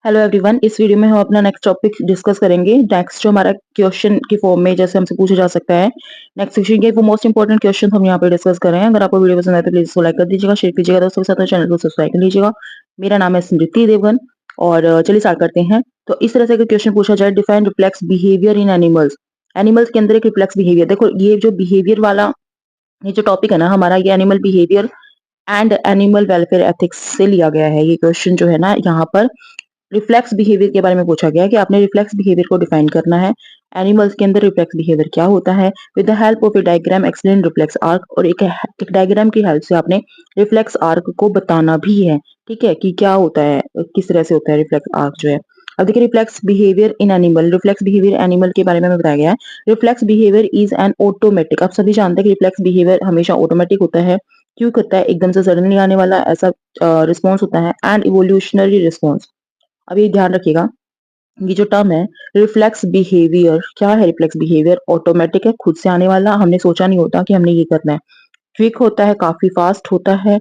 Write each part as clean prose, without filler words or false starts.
Hello everyone, इस video में हम अपना नेक्स्ट टॉपिक डिस्कस करेंगे। नेक्स्ट जो हमारा क्वेश्चन के फॉर्म में जैसे हमसे पूछा जा सकता है, नेक्स्ट सेक्शन के वो मोस्ट इंपोर्टेंट क्वेश्चन हम यहाँ पे डिस्कस कर रहे हैं। अगर आपको वीडियो पसंद आए तो प्लीज इसको लाइक कर दीजिएगा, शेयर कीजिएगा दोस्तों के साथ और चैनल को सब्सक्राइब कर लीजिएगा। मेरा नाम है स्मृति देवगन और चलिए स्टार्ट करते हैं। तो इस तरह से अगर क्वेश्चन पूछा जाए, define reflex behaviour in animals. Animals के अंदर एक रिफ्लेक्स बिहेवियर, देखो ये जो बिहेवियर वाला ये जो टॉपिक है ना हमारा, ये animal behaviour and animal welfare ethics से लिया गया है। ये क्वेश्चन जो है ना यहाँ पर रिफ्लेक्स बिहेवियर के बारे में पूछा गया है कि आपने रिफ्लेक्स बिहेवियर को डिफाइन करना है। एनिमल्स के अंदर रिफ्लेक्स बिहेवियर क्या होता है, with the help of A diagram explain reflex arc, और एक डायग्राम की हेल्प से आपने रिफ्लेक्स आर्क को बताना भी है। ठीक है, कि क्या होता है, किस तरह से होता है रिफ्लेक्स आर्क जो है। अब देखिए reflex behaviour in animal, reflex behaviour animal के बारे में बताया गया है। Reflex behaviour is an automatic, आप सभी जानते हैं कि रिफ्लेक्स बिहेवियर हमेशा ऑटोमेटिक होता है। क्यों करता है, एकदम से सडनली आने वाला ऐसा रिस्पॉन्स होता है। एंड इवोल्यूशनरी रिस्पॉन्स, अब ये ध्यान रखिएगा, ये जो टर्म है रिफ्लेक्स बिहेवियर, क्या है रिफ्लेक्स बिहेवियर, ऑटोमेटिक है, खुद से आने वाला, हमने सोचा नहीं होता कि हमने ये करना है। क्विक होता है, काफी फास्ट होता है।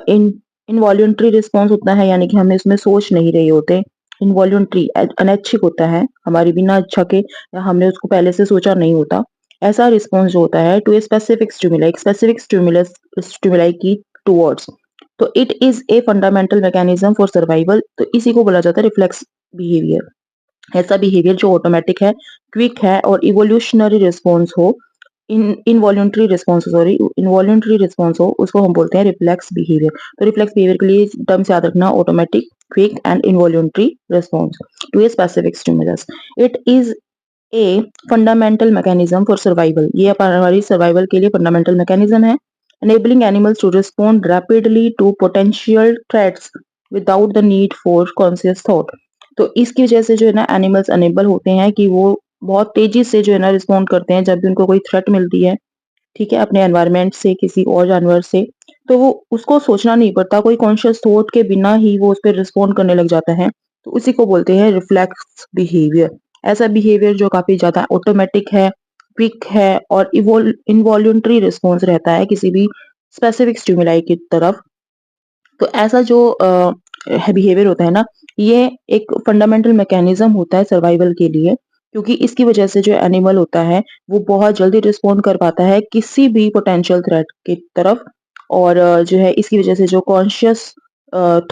इन इनवॉल्यूंटरी रिस्पॉन्स होता है, यानी कि हमें इसमें सोच नहीं रहे होते। इनवॉल्यूंटरी अनैच्छिक होता है, हमारी बिना इच्छा के, या हमने उसको पहले से सोचा नहीं होता। ऐसा रिस्पॉन्स जो होता है to a specific stimuli, specific stimulus stimuli की टुवर्ड्स, तो it is a fundamental mechanism for survival, तो इसी को बोला जाता है रिफ्लेक्स बिहेवियर। ऐसा बिहेवियर जो ऑटोमेटिक है, क्विक है और इवोल्यूशनरी रिस्पॉन्स हो, involuntary response, sorry involuntary response हो, उसको हम बोलते हैं रिफ्लेक्स बिहेवियर। तो रिफ्लेक्स बिहेवियर के लिए टर्म्स याद रखना, automatic, quick and involuntary response to a specific stimulus. It is a fundamental mechanism for survival, ये हमारी सर्वाइवल के लिए फंडामेंटल मैकेनिज्म है। enabling animals to respond rapidly to potential threats without the need for conscious thought, तो इसकी वजह से जो है ना एनिमल्स अनेबल होते हैं कि वो बहुत तेजी से जो है ना रिस्पॉन्ड करते हैं जब भी उनको कोई थ्रेट मिलती है। ठीक है, अपने एनवायरनमेंट से, किसी और जानवर से, तो वो उसको सोचना नहीं पड़ता, कोई कॉन्शियस थॉट के बिना ही वो उस पर रिस्पॉन्ड करने लग जाता है। तो उसी को बोलते हैं रिफ्लेक्स बिहेवियर। ऐसा बिहेवियर जो काफी ज्यादा ऑटोमेटिक है, क्विक है और इनवॉल्यूंटरी रिस्पॉन्स रहता है किसी भी स्पेसिफिक स्टिमुलाई की तरफ। तो ऐसा जो बिहेवियर होता है ना, ये एक फंडामेंटल मैकेनिज्म होता है सर्वाइवल के लिए, क्योंकि इसकी वजह से जो एनिमल होता है वो बहुत जल्दी रिस्पॉन्ड कर पाता है किसी भी पोटेंशियल थ्रेट की तरफ। और जो है इसकी वजह से जो कॉन्शियस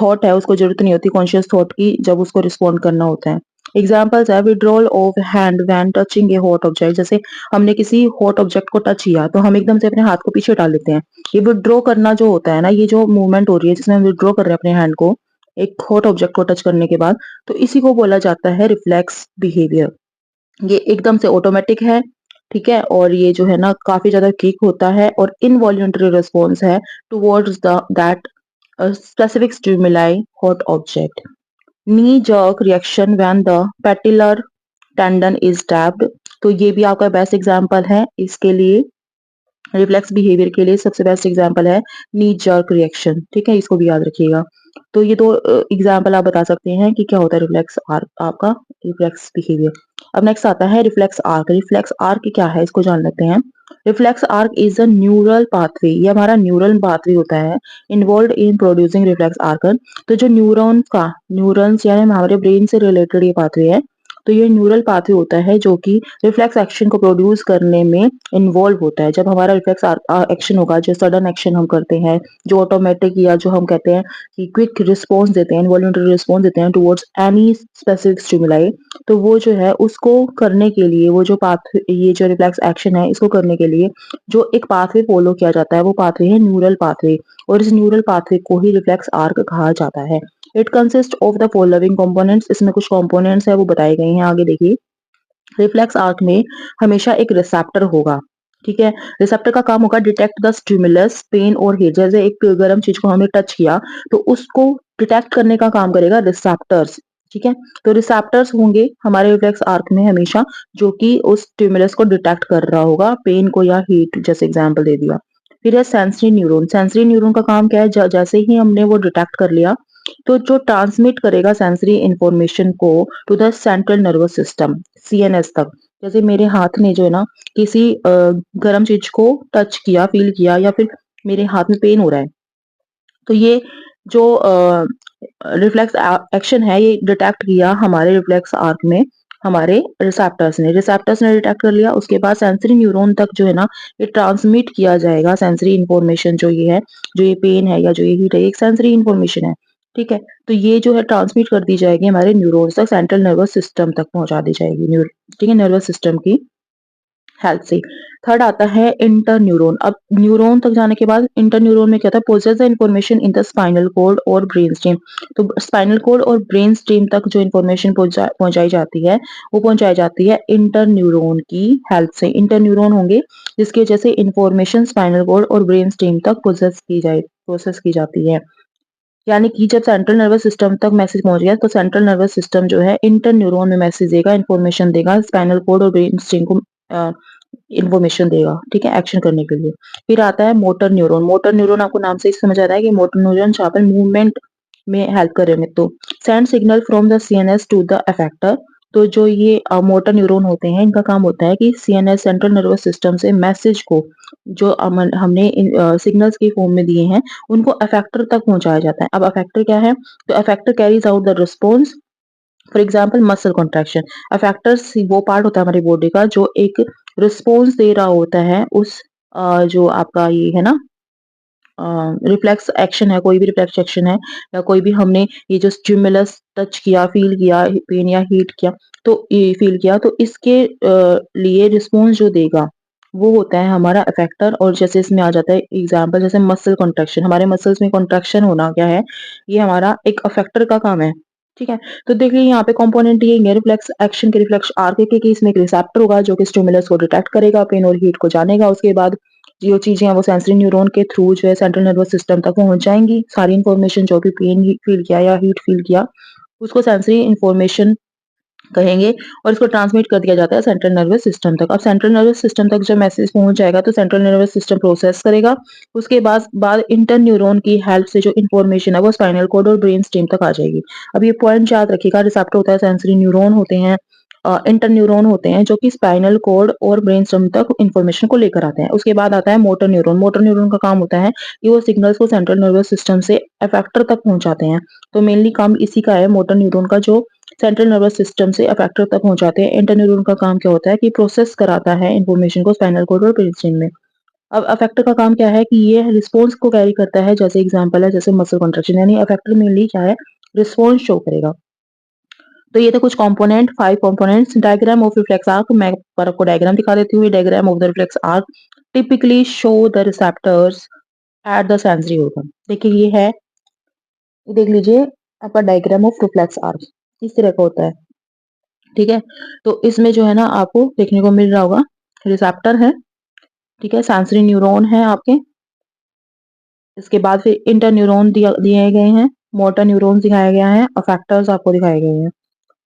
थॉट है उसको जरूरत नहीं होती कॉन्शियस थॉट की जब उसको रिस्पॉन्ड करना होता है। एग्जाम्पल्स है withdrawal of hand when touching A hot object, जैसे हमने किसी हॉट ऑब्जेक्ट को टच किया तो हम एकदम से अपने हाथ को पीछे डाल लेते हैं। ये विड्रॉ करना जो होता है ना, ये जो मूवमेंट हो रही है जिसमें हम विड्रॉ कर रहे हैं अपने हैंड को एक हॉट ऑब्जेक्ट को टच करने के बाद, तो इसी को बोला जाता है रिफ्लेक्स बिहेवियर। ये एकदम से ऑटोमेटिक है, ठीक है, और ये जो है ना काफी ज्यादा क्विक होता है और इनवॉल्यूंटरी रिस्पॉन्स है towards the that specific stimuli hot object. Knee jerk reaction when the patellar tendon is tapped, तो ये भी आपका बेस्ट एग्जांपल है इसके लिए, रिफ्लेक्स बिहेवियर के लिए सबसे बेस्ट एग्जांपल है नी जर्क रिएक्शन। ठीक है, इसको भी याद रखिएगा। तो ये दो एग्जांपल आप बता सकते हैं कि क्या होता है रिफ्लेक्स आर्क आपका, रिफ्लेक्स बिहेवियर। अब नेक्स्ट आता है रिफ्लेक्स आर्क। रिफ्लेक्स आर्क क्या है इसको जान लेते हैं। Reflex arc is a neural pathway, ये हमारा न्यूरल पाथवे होता है involve in producing reflex arc. तो जो न्यूरॉन्स यानी हमारे ब्रेन से रिलेटेड ये पाथवे है, तो ये न्यूरल पाथवे होता है जो कि रिफ्लेक्स एक्शन को प्रोड्यूस करने में इन्वॉल्व होता है। जब हमारा रिफ्लेक्स एक्शन होगा, जो सडन एक्शन हम करते हैं, जो ऑटोमेटिक या जो हम कहते हैं कि क्विक रिस्पॉन्स देते हैं, इनवॉल्यूंटरी रिस्पॉन्स देते हैं टुवर्ड्स एनी स्पेसिफिक स्टिमुलाई, तो वो जो है उसको करने के लिए वो जो पाथ, ये जो रिफ्लेक्स एक्शन है इसको करने के लिए जो एक पाथवे फॉलो किया जाता है वो पाथवे है न्यूरल पाथवे, और इस न्यूरल पाथवे को ही रिफ्लेक्स आर्क कहा जाता है। It consist of the following components, इसमें कुछ कंपोनेंट्स है वो बताए गए हैं आगे देखिए। रिफ्लेक्स आर्क में हमेशा एक रिसेप्टर होगा, ठीक है। रिसेप्टर का काम होगा डिटेक्ट द स्टिमुलस पेन और हीट, जैसे एक गर्म चीज को हमने टच किया तो उसको डिटेक्ट करने का काम करेगा रिसेप्टर्स, ठीक है। तो रिसेप्टर्स होंगे हमारे रिफ्लेक्स आर्क में हमेशा, जो कि उस स्टिमुलस को डिटेक्ट कर रहा होगा, पेन को या हीट, जैसे एग्जांपल दे दिया। फिर है सेंसरी न्यूरॉन। सेंसरी न्यूरॉन का काम क्या है, जैसे ही हमने वो डिटेक्ट कर लिया तो जो ट्रांसमिट करेगा सेंसरी इंफॉर्मेशन को to the central nervous system, CNS तक। जैसे मेरे हाथ ने जो है ना किसी गर्म चीज को टच किया, फील किया, या फिर मेरे हाथ में पेन हो रहा है, तो ये जो रिफ्लेक्स एक्शन है, ये डिटेक्ट किया हमारे रिफ्लेक्स आर्क में हमारे रिसेप्टर्स ने डिटेक्ट कर लिया। उसके बाद सेंसरी न्यूरॉन तक जो है ना ये ट्रांसमिट किया जाएगा सेंसरी इंफॉर्मेशन जो ये है, जो ये पेन है या जो ये हीट है, एक सेंसरी इंफॉर्मेशन है। ठीक है, तो ये जो है ट्रांसमिट कर दी जाएगी हमारे न्यूरॉन्स तक, सेंट्रल नर्वस सिस्टम तक पहुंचा दी जाएगी। ठीक है, नर्वस सिस्टम की हेल्प से। थर्ड आता है इंटर न्यूरॉन। अब न्यूरॉन तक जाने के बाद इंटर न्यूरॉन में क्या था, process the information in the spinal cord और ब्रेन स्टेम। तो स्पाइनल कॉर्ड और ब्रेन स्टेम तक जो इंफॉर्मेशन पहुंचाई जाती है वो पहुंचाई जाती है इंटर न्यूरॉन की हेल्प से। इंटर न्यूरॉन होंगे जिसकी वजह से इंफॉर्मेशन स्पाइनल कॉर्ड और ब्रेन स्टेम तक प्रोसेस की जाती है। यानी कि जब सेंट्रल नर्वस सिस्टम तक मैसेज पहुंच गया तो सेंट्रल नर्वस सिस्टम जो है इंटर न्यूरॉन में मैसेज देगा, इंफॉर्मेशन देगा स्पाइनल कॉर्ड और ब्रेन स्टेम को इंफॉर्मेशन देगा, ठीक है, एक्शन करने के लिए। फिर आता है मोटर न्यूरॉन। मोटर न्यूरॉन आपको नाम से ही समझ आ रहा है कि मोटर न्यूरॉन जहाँ पर मूवमेंट में हेल्प करेंगे। तो send signal from the CNS to the effector. तो जो ये मोटर न्यूरॉन होते हैं इनका काम होता है कि सीएनएस सेंट्रल नर्वस सिस्टम से मैसेज को जो हमने सिग्नल्स के फॉर्म में दिए हैं उनको अफेक्टर तक पहुंचाया जाता है। अब अफेक्टर क्या है, तो effector carries out the response. For example muscle contraction, effectors वो पार्ट होता है हमारी बॉडी का जो एक रिस्पॉन्स दे रहा होता है उस जो आपका ये है ना रिफ्लेक्स एक्शन है, कोई भी रिफ्लेक्स एक्शन है या कोई भी हमने ये जो स्टिमुलस टच किया, फील किया, पेन या हीट किया, तो ये फील किया तो इसके लिए रिस्पॉन्स जो देगा वो होता है हमारा अफेक्टर। और जैसे इसमें आ जाता है एग्जाम्पल जैसे मसल कॉन्ट्रैक्शन, हमारे मसल्स में कॉन्ट्रैक्शन होना क्या है, ये हमारा एक अफेक्टर का काम है। ठीक है, तो देखिए यहाँ पे कंपोनेंट ये है रिफ्लेक्स एक्शन के, रिफ्लेक्स आर्क के केस में एक रिसेप्टर होगा जो कि स्टिमुलस को डिटेक्ट करेगा, पेन और हीट को जानेगा। उसके बाद जो चीजें हैं वो सेंसरी न्यूरॉन के थ्रू जो है सेंट्रल नर्वस सिस्टम तक पहुंच जाएंगी। सारी इंफॉर्मेशन जो भी पेन फील किया या हीट फील किया उसको सेंसरी इंफॉर्मेशन कहेंगे और इसको ट्रांसमिट कर दिया जाता है सेंट्रल नर्वस सिस्टम तक। अब सेंट्रल नर्वस सिस्टम तक जब मैसेज पहुंच जाएगा तो सेंट्रल नर्वस सिस्टम प्रोसेस करेगा। उसके बाद इंटर न्यूरॉन की हेल्प से जो इन्फॉर्मेशन है वो स्पाइनल कॉर्ड और ब्रेन स्टेम तक आ जाएगी। अब ये पॉइंट याद रखिएगा, रिसेप्टर होता है, सेंसरी न्यूरॉन होते हैं, इंटर न्यूरॉन होते हैं जो कि स्पाइनल कॉर्ड और ब्रेन स्टेम तक इन्फॉर्मेशन को लेकर आते हैं। उसके बाद आता है मोटर न्यूरॉन। मोटर न्यूरॉन का काम होता है कि वो सिग्नल्स को सेंट्रल नर्वस सिस्टम से अफेक्टर तक पहुंचाते हैं। तो मेनली काम इसी का है मोटर न्यूरॉन का, जो सेंट्रल नर्वस सिस्टम से अफेक्टर तक पहुंचाते हैं। इंटर न्यूरॉन का काम क्या होता है कि प्रोसेस कराता है इन्फॉर्मेशन को स्पाइनल कॉर्ड और ब्रेन स्टेम में। अब अफेक्टर का काम क्या है कि ये रिस्पॉन्स को कैरी करता है, जैसे एग्जांपल है जैसे मसल कॉन्ट्रैक्शन, यानी अफेक्टर मेनली क्या है, रिस्पॉन्स शो करेगा। तो ये थे कुछ component, 5 components. Diagram of reflex arc, मैं पर आपको डायग्राम दिखा देती हूँ। Diagram of the reflex arc typically show the receptors eight the sensory organ. देखिए ये है, ये देख लीजिए आपका डायग्राम ऑफ रिफ्लेक्स आर्क इस तरह का होता है। ठीक है, तो इसमें जो है ना आपको देखने को मिल रहा होगा रिसेप्टर है, ठीक है, सेंसरी न्यूरॉन है आपके, इसके बाद फिर इंटर न्यूरॉन दिए गए हैं, मोटर न्यूरॉन दिखाया गया है, अफेक्टर्स आपको दिखाए गए हैं।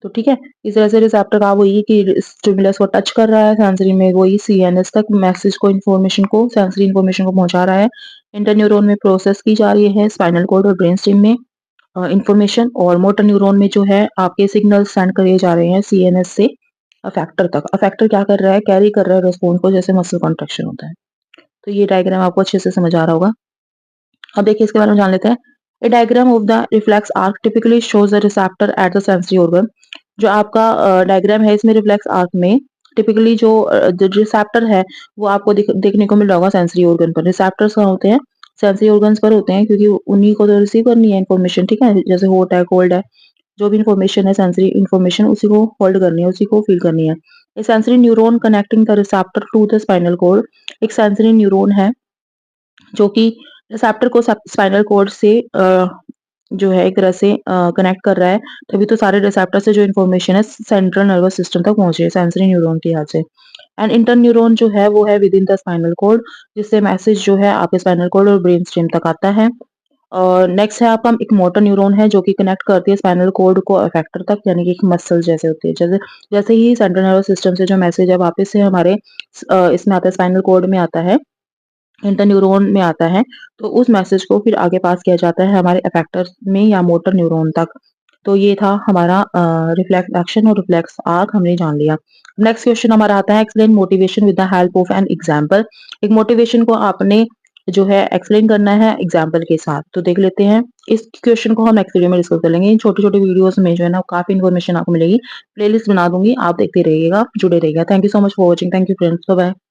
तो ठीक है, इस तरह से रिसेप्टर का वही कि स्टिमुलस को टच कर रहा है, सेंसरी में वही सीएनएस तक मैसेज को, इन्फॉर्मेशन को, सेंसरी इन्फॉर्मेशन को पहुंचा रहा है। इंटर न्यूरॉन में प्रोसेस की जा रही है स्पाइनल कॉर्ड और ब्रेन स्टेम में इंफॉर्मेशन, और मोटर न्यूरॉन में जो है आपके सिग्नल सेंड करे जा रहे हैं सीएनएस से अफेक्टर तक। अफेक्टर क्या कर रहा है, कैरी कर रहा है रिस्पॉन्स को, जैसे मसल कॉन्ट्रैक्शन होता है। तो ये डायग्राम आपको अच्छे से समझ आ रहा होगा। अब देखिए इसके बारे में जान लेते हैं। A diagram of the reflex arc typically shows the receptor at the sensory organ. जो आपका डायग्राम है इसमें रिफ्लेक्स आर्क में टिपिकली जो रिसेप्टर है वो आपको देखने को मिल रहा होगा सेंसरी ऑर्गन पर। रिसेप्टर्स कहाँ होते हैं, सेंसरी ऑर्गन्स पर होते हैं, क्योंकि उन्हीं को तो रिसीव करनी है इन्फॉर्मेशन। ठीक है, जैसे हॉट है, कोल्ड है, जो भी इन्फॉर्मेशन है सेंसरी इन्फॉर्मेशन उसी को होल्ड करनी है, उसी को फील करनी है। A sensory neuron connecting the receptor to the spinal cord. एक सेंसरी न्यूरॉन है जो कि रिसेप्टर को स्पाइनल कॉर्ड से जो है एक तरह से कनेक्ट कर रहा है, तभी तो सारे रिसेप्टर से जो इन्फॉर्मेशन है सेंट्रल नर्वस सिस्टम तक पहुंचे सेंसरी न्यूरॉन की हेल्प से। एंड इंटर न्यूरॉन जो है वो है within the spinal cord, जिससे मैसेज जो है आपके स्पाइनल कॉर्ड और ब्रेन स्टेम तक आता है। और नेक्स्ट है आपका एक मोटर न्यूरॉन है जो कि कनेक्ट करती है स्पाइनल कॉर्ड को अफेक्टर तक, यानी कि एक मसल जैसे होती है। जैसे जैसे ही सेंट्रल नर्वस सिस्टम से जो मैसेज है वापस से हमारे इसमें आता है, स्पाइनल कॉर्ड में आता है, इंटर न्यूरॉन में आता है, तो उस मैसेज को फिर आगे पास किया जाता है हमारे अफेक्टर में या मोटर न्यूरॉन तक। तो ये था हमारा रिफ्लेक्स एक्शन और रिफ्लेक्स आर्क हमने जान लिया। नेक्स्ट क्वेश्चन हमारा आता है explain motivation with the help of an example. एक मोटिवेशन को आपने जो है एक्सप्लेन करना है एग्जाम्पल के साथ। तो देख लेते हैं। इस क्वेश्चन को हम नेक्स्ट वीडियो में डिस्कस कर लेंगे। इन छोटे-छोटे वीडियोज़ में जो है ना काफ़ी इन्फॉर्मेशन आपको मिलेगी। प्लेलिस्ट बना दूँगी, आप देखते रहिएगा, जुड़े रहिएगा। Thank you so much for watching. Thank you friends. Bye bye.